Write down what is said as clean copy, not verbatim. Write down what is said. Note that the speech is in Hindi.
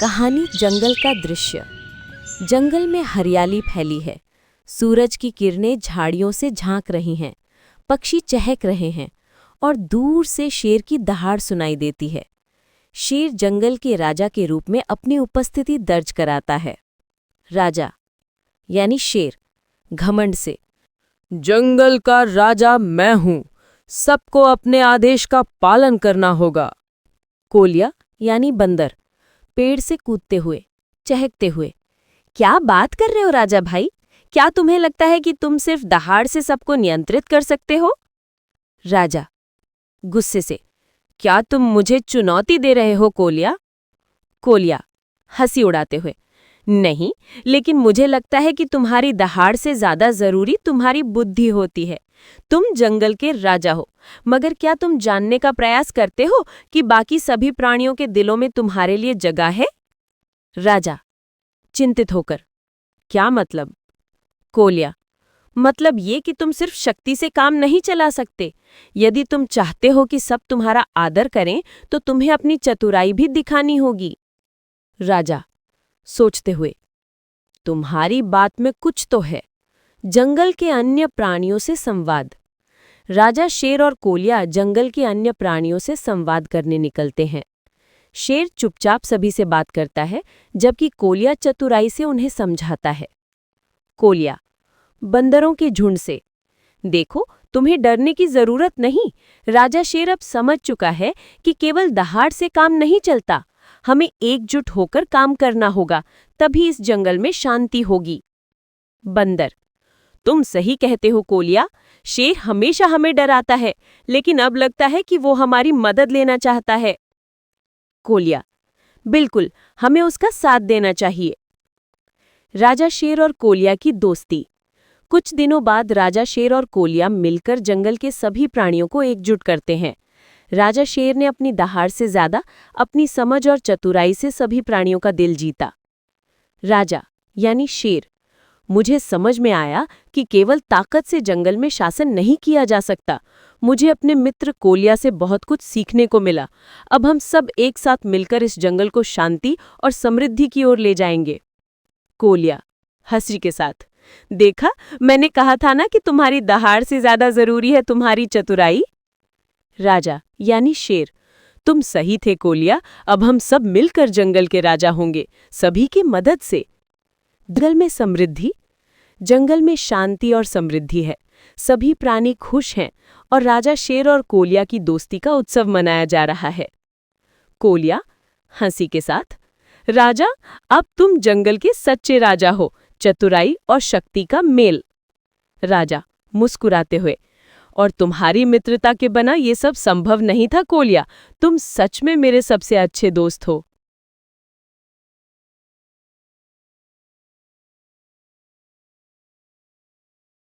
कहानी जंगल का दृश्य। जंगल में हरियाली फैली है। सूरज की किरणें झाड़ियों से झांक रही हैं। पक्षी चहक रहे हैं और दूर से शेर की दहाड़ सुनाई देती है। शेर जंगल के राजा के रूप में अपनी उपस्थिति दर्ज कराता है। राजा यानी शेर घमंड से, जंगल का राजा मैं हूं, सबको अपने आदेश का पालन करना होगा। कोलिया यानी बंदर पेड़ से कूदते हुए, चहकते हुए, क्या बात कर रहे हो राजा भाई? क्या तुम्हें लगता है कि तुम सिर्फ दहाड़ से सबको नियंत्रित कर सकते हो? राजा गुस्से से, क्या तुम मुझे चुनौती दे रहे हो कोलिया? कोलिया हंसी उड़ाते हुए, नहीं, लेकिन मुझे लगता है कि तुम्हारी दहाड़ से ज्यादा जरूरी तुम्हारी बुद्धि होती है। तुम जंगल के राजा हो, मगर क्या तुम जानने का प्रयास करते हो कि बाकी सभी प्राणियों के दिलों में तुम्हारे लिए जगह है? राजा चिंतित होकर, क्या मतलब? कोलिया, मतलब ये कि तुम सिर्फ शक्ति से काम नहीं चला सकते। यदि तुम चाहते हो कि सब तुम्हारा आदर करें, तो तुम्हें अपनी चतुराई भी दिखानी होगी। राजा सोचते हुए, तुम्हारी बात में कुछ तो है। जंगल के अन्य प्राणियों से संवाद। राजा शेर और कोलिया जंगल के अन्य प्राणियों से संवाद करने निकलते हैं। शेर चुपचाप सभी से बात करता है, जबकि कोलिया चतुराई से उन्हें समझाता है। कोलिया बंदरों के झुंड से, देखो, तुम्हें डरने की जरूरत नहीं। राजा शेर अब समझ चुका है कि केवल दहाड़ से काम नहीं चलता। हमें एकजुट होकर काम करना होगा, तभी इस जंगल में शांति होगी। बंदर, तुम सही कहते हो कोलिया। शेर हमेशा हमें डराता है, लेकिन अब लगता है कि वो हमारी मदद लेना चाहता है। कोलिया, बिल्कुल, हमें उसका साथ देना चाहिए। राजा शेर और कोलिया की दोस्ती। कुछ दिनों बाद राजा शेर और कोलिया मिलकर जंगल के सभी प्राणियों को एकजुट करते हैं। राजा शेर ने अपनी दहाड़ से ज्यादा अपनी समझ और चतुराई से सभी प्राणियों का दिल जीता। राजा यानी शेर, मुझे समझ में आया कि केवल ताकत से जंगल में शासन नहीं किया जा सकता। मुझे अपने मित्र कोलिया से बहुत कुछ सीखने को मिला। अब हम सब एक साथ मिलकर इस जंगल को शांति और समृद्धि की ओर ले जाएंगे। कोलिया हंसी के साथ, देखा, मैंने कहा था ना कि तुम्हारी दहाड़ से ज्यादा जरूरी है तुम्हारी चतुराई। राजा यानी शेर, तुम सही थे कोलिया। अब हम सब मिलकर जंगल के राजा होंगे, सभी की मदद से। जंगल में समृद्धि। जंगल में शांति और समृद्धि है। सभी प्राणी खुश हैं और राजा शेर और कोलिया की दोस्ती का उत्सव मनाया जा रहा है। कोलिया हंसी के साथ, राजा, अब तुम जंगल के सच्चे राजा हो, चतुराई और शक्ति का मेल। राजा मुस्कुराते हुए, और तुम्हारी मित्रता के बिना ये सब संभव नहीं था कोलिया। तुम सच में मेरे सबसे अच्छे दोस्त हो।